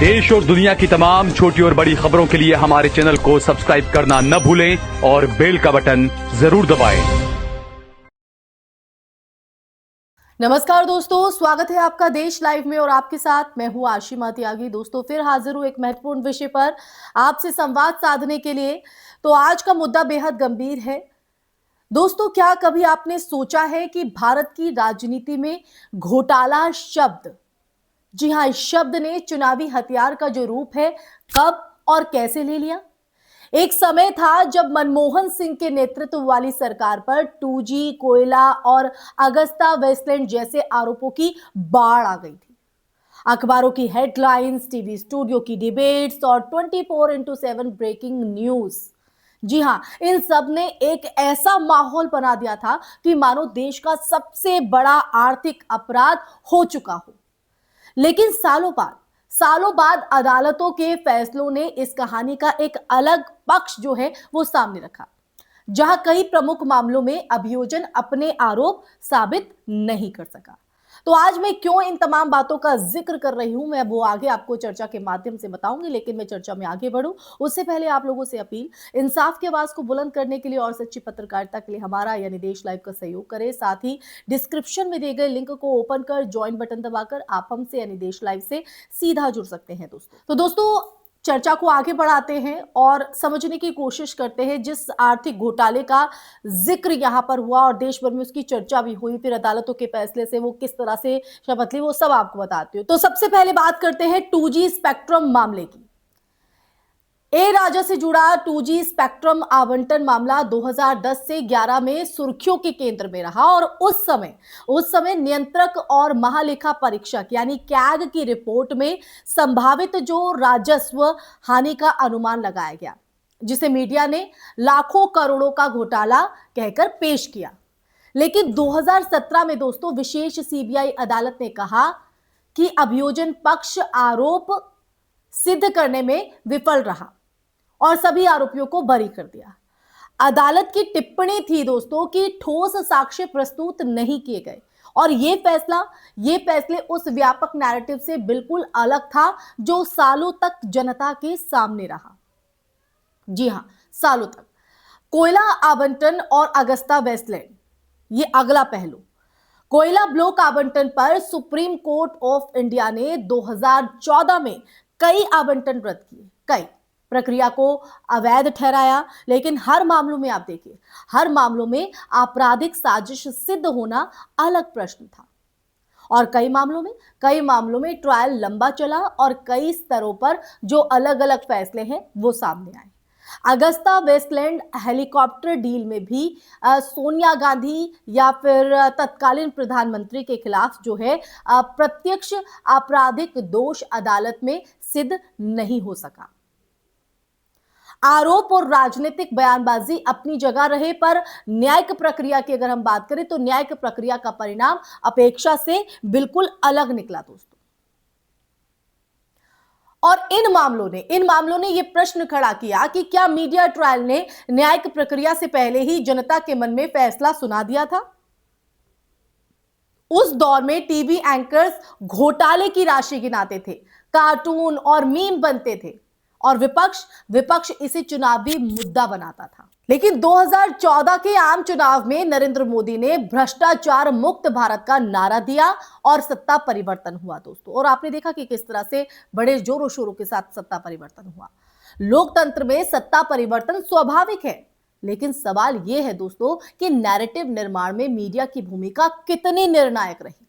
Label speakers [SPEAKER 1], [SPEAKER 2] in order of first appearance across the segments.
[SPEAKER 1] देश और दुनिया की तमाम छोटी और बड़ी खबरों के लिए हमारे चैनल को सब्सक्राइब करना न भूलें और बेल का बटन जरूर दबाएं।
[SPEAKER 2] नमस्कार दोस्तों, स्वागत है आपका देश लाइव में और आपके साथ मैं हूं आशिमा त्यागी। दोस्तों फिर हाजिर हूं एक महत्वपूर्ण विषय पर आपसे संवाद साधने के लिए। तो आज का मुद्दा बेहद गंभीर है दोस्तों। क्या कभी आपने सोचा है कि भारत की राजनीति में घोटाला शब्द, जी हां, इस शब्द ने चुनावी हथियार का जो रूप है कब और कैसे ले लिया। एक समय था जब मनमोहन सिंह के नेतृत्व वाली सरकार पर 2G, कोयला और अगस्ता वेस्टलैंड जैसे आरोपों की बाढ़ आ गई थी। अखबारों की हेडलाइंस, टीवी स्टूडियो की डिबेट्स और 24/7 ब्रेकिंग न्यूज, जी हां, इन सब ने एक ऐसा माहौल बना दिया था कि मानो देश का सबसे बड़ा आर्थिक अपराध हो चुका हो। लेकिन सालों बाद अदालतों के फैसलों ने इस कहानी का एक अलग पक्ष जो है वो सामने रखा, जहां कई प्रमुख मामलों में अभियोजन अपने आरोप साबित नहीं कर सका। तो आज मैं क्यों इन तमाम बातों का जिक्र कर रही हूं, मैं वो आगे आपको चर्चा के माध्यम से बताऊंगी। लेकिन मैं चर्चा में आगे बढ़ूं उससे पहले आप लोगों से अपील, इंसाफ की आवाज को बुलंद करने के लिए और सच्ची पत्रकारिता के लिए हमारा यानी देश लाइव का सहयोग करें। साथ ही डिस्क्रिप्शन में दिए गए लिंक को ओपन कर ज्वाइन बटन दबाकर आप हमसे यानी देश लाइव से सीधा जुड़ सकते हैं दोस्तों। तो दोस्तों चर्चा को आगे बढ़ाते हैं और समझने की कोशिश करते हैं। जिस आर्थिक घोटाले का जिक्र यहां पर हुआ और देश भर में उसकी चर्चा भी हुई, फिर अदालतों के फैसले से वो किस तरह से शपथ ली, वो सब आपको बताती हूँ। तो सबसे पहले बात करते हैं 2G स्पेक्ट्रम मामले की। ए राजा से जुड़ा 2G स्पेक्ट्रम आवंटन मामला 2010 से 11 में सुर्खियों के केंद्र में रहा और उस समय नियंत्रक और महालेखा परीक्षक यानी कैग की रिपोर्ट में संभावित जो राजस्व हानि का अनुमान लगाया गया, जिसे मीडिया ने लाखों करोड़ों का घोटाला कहकर पेश किया। लेकिन 2017 में दोस्तों विशेष सीबीआई अदालत ने कहा कि अभियोजन पक्ष आरोप सिद्ध करने में विफल रहा और सभी आरोपियों को बरी कर दिया। अदालत की टिप्पणी थी दोस्तों कि ठोस साक्ष्य प्रस्तुत नहीं किए गए और ये फैसले उस व्यापक नैरेटिव से बिल्कुल अलग था जो सालों तक जनता के सामने रहा। जी हां, सालों तक। कोयला आवंटन और अगस्ता वेस्टलैंड, ये अगला पहलू। कोयला ब्लॉक आवंटन पर सुप्रीम कोर्ट ऑफ इंडिया ने 2014 में कई आवंटन रद्द किए, कई प्रक्रिया को अवैध ठहराया। लेकिन हर मामलों में आप देखिए, हर मामलों में आपराधिक साजिश सिद्ध होना अलग प्रश्न था। और कई मामलों में ट्रायल लंबा चला और कई स्तरों पर जो अलग अलग फैसले हैं वो सामने आए। अगस्ता वेस्टलैंड हेलीकॉप्टर डील में भी सोनिया गांधी या फिर तत्कालीन प्रधानमंत्री के खिलाफ जो है प्रत्यक्ष आपराधिक दोष अदालत में सिद्ध नहीं हो सका। आरोप और राजनीतिक बयानबाजी अपनी जगह रहे, पर न्यायिक प्रक्रिया की अगर हम बात करें तो न्यायिक प्रक्रिया का परिणाम अपेक्षा से बिल्कुल अलग निकला दोस्तों। और इन मामलों ने यह प्रश्न खड़ा किया कि क्या मीडिया ट्रायल ने न्यायिक प्रक्रिया से पहले ही जनता के मन में फैसला सुना दिया था। उस दौर में टीवी एंकर्स घोटाले की राशि गिनाते थे, कार्टून और मीम बनते थे और विपक्ष इसे चुनावी मुद्दा बनाता था। लेकिन 2014 के आम चुनाव में नरेंद्र मोदी ने भ्रष्टाचार मुक्त भारत का नारा दिया और सत्ता परिवर्तन हुआ दोस्तों। और आपने देखा कि किस तरह से बड़े जोरों शोरों के साथ सत्ता परिवर्तन हुआ। लोकतंत्र में सत्ता परिवर्तन स्वाभाविक है, लेकिन सवाल यह है दोस्तों कि नैरेटिव निर्माण में मीडिया की भूमिका कितनी निर्णायक रही।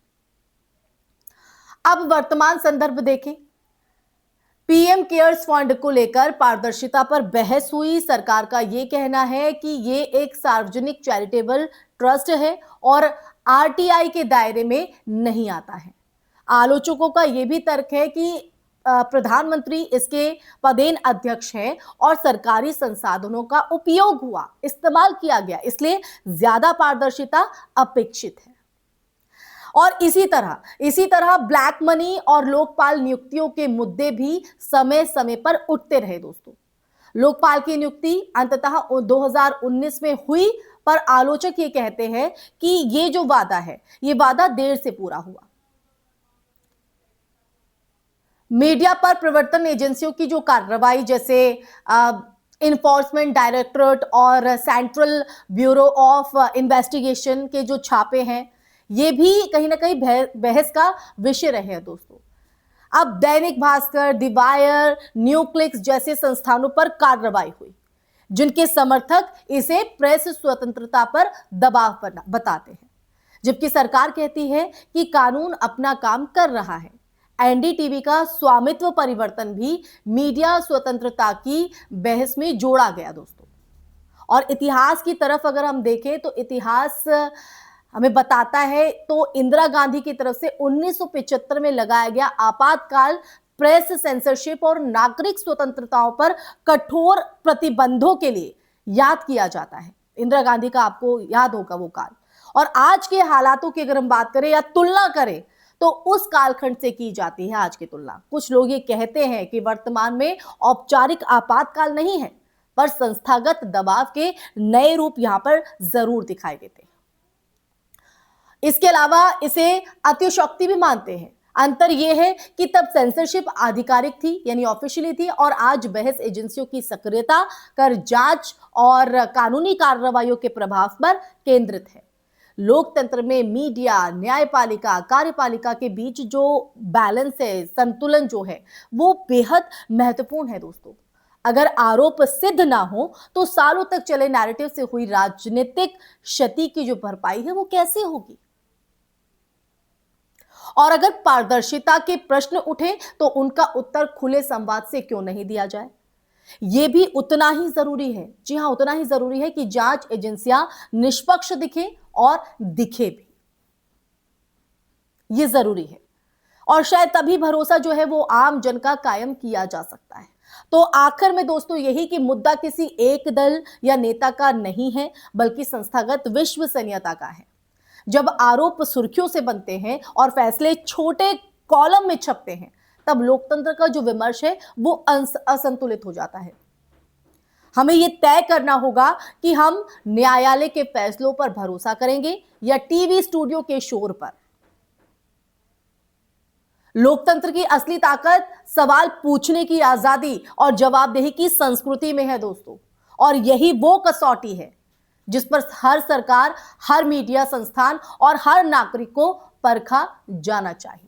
[SPEAKER 2] अब वर्तमान संदर्भ देखें। पीएम केयर्स फंड को लेकर पारदर्शिता पर बहस हुई। सरकार का यह कहना है कि यह एक सार्वजनिक चैरिटेबल ट्रस्ट है और आरटीआई के दायरे में नहीं आता है। आलोचकों का यह भी तर्क है कि प्रधानमंत्री इसके पदेन अध्यक्ष हैं और सरकारी संसाधनों का उपयोग हुआ, इस्तेमाल किया गया, इसलिए ज्यादा पारदर्शिता अपेक्षित है। और इसी तरह ब्लैक मनी और लोकपाल नियुक्तियों के मुद्दे भी समय समय पर उठते रहे दोस्तों। लोकपाल की नियुक्ति अंततः 2019 में हुई, पर आलोचक ये कहते हैं कि ये जो वादा है, ये वादा देर से पूरा हुआ। मीडिया पर प्रवर्तन एजेंसियों की जो कार्रवाई, जैसे इन्फोर्समेंट डायरेक्टरेट और सेंट्रल ब्यूरो ऑफ इन्वेस्टिगेशन के जो छापे हैं, ये भी कहीं ना कहीं बहस का विषय रहे हैं दोस्तों। अब दैनिक भास्कर, दिवायर, न्यू क्लिक्स जैसे संस्थानों पर कार्रवाई हुई, जिनके समर्थक इसे प्रेस स्वतंत्रता पर दबाव बताते हैं, जबकि सरकार कहती है कि कानून अपना काम कर रहा है। एनडीटीवी का स्वामित्व परिवर्तन भी मीडिया स्वतंत्रता की बहस में जोड़ा गया दोस्तों। और इतिहास की तरफ अगर हम देखें तो इतिहास हमें बताता है, तो इंदिरा गांधी की तरफ से 1975 में लगाया गया आपातकाल प्रेस सेंसरशिप और नागरिक स्वतंत्रताओं पर कठोर प्रतिबंधों के लिए याद किया जाता है। इंदिरा गांधी का आपको याद होगा वो काल। और आज के हालातों की अगर हम बात करें या तुलना करें तो उस कालखंड से की जाती है आज की तुलना। कुछ लोग ये कहते हैं कि वर्तमान में औपचारिक आपातकाल नहीं है, पर संस्थागत दबाव के नए रूप यहां पर जरूर दिखाई देते हैं। इसके अलावा इसे अतिशयोक्ति भी मानते हैं। अंतर यह है कि तब सेंसरशिप आधिकारिक थी, यानी ऑफिशियली थी, और आज बहस एजेंसियों की सक्रियता कर जांच और कानूनी कार्रवाइयों के प्रभाव पर केंद्रित है। लोकतंत्र में मीडिया, न्यायपालिका, कार्यपालिका के बीच जो बैलेंस है, संतुलन जो है, वो बेहद महत्वपूर्ण है दोस्तों। अगर आरोप सिद्ध ना हो तो सालों तक चले नैरेटिव से हुई राजनीतिक क्षति की जो भरपाई है वो कैसे होगी? और अगर पारदर्शिता के प्रश्न उठे तो उनका उत्तर खुले संवाद से क्यों नहीं दिया जाए? यह भी उतना ही जरूरी है। जी हां, उतना ही जरूरी है कि जांच एजेंसियां निष्पक्ष दिखे और दिखे भी। यह जरूरी है, और शायद तभी भरोसा जो है वो आम जन का कायम किया जा सकता है। तो आखिर में दोस्तों यही कि मुद्दा किसी एक दल या नेता का नहीं है, बल्कि संस्थागत विश्वसनीयता का है। जब आरोप सुर्खियों से बनते हैं और फैसले छोटे कॉलम में छपते हैं, तब लोकतंत्र का जो विमर्श है वो असंतुलित हो जाता है। हमें यह तय करना होगा कि हम न्यायालय के फैसलों पर भरोसा करेंगे या टीवी स्टूडियो के शोर पर। लोकतंत्र की असली ताकत सवाल पूछने की आजादी और जवाबदेही की संस्कृति में है दोस्तों, और यही वो कसौटी है जिस पर हर सरकार, हर मीडिया संस्थान और हर नागरिक को परखा जाना चाहिए।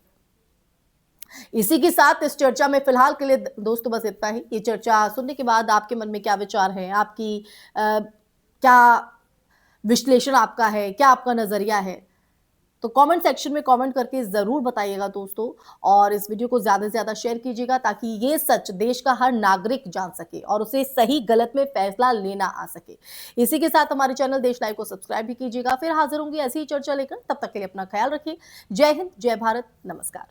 [SPEAKER 2] इसी के साथ इस चर्चा में फिलहाल के लिए दोस्तों बस इतना ही। ये चर्चा सुनने के बाद आपके मन में क्या विचार है, आपकी क्या विश्लेषण आपका है, क्या आपका नजरिया है, तो कमेंट सेक्शन में कमेंट करके जरूर बताइएगा दोस्तों। और इस वीडियो को ज्यादा से ज्यादा शेयर कीजिएगा ताकि ये सच देश का हर नागरिक जान सके और उसे सही गलत में फैसला लेना आ सके। इसी के साथ हमारे चैनल देश लाइव को सब्सक्राइब भी कीजिएगा। फिर हाजिर होंगे ऐसी ही चर्चा लेकर, तब तक के लिए अपना ख्याल रखिए। जय हिंद, जय भारत, नमस्कार।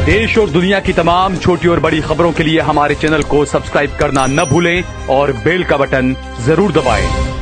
[SPEAKER 1] देश और दुनिया की तमाम छोटी और बड़ी खबरों के लिए हमारे चैनल को सब्सक्राइब करना न भूलें और बेल का बटन जरूर दबाएं।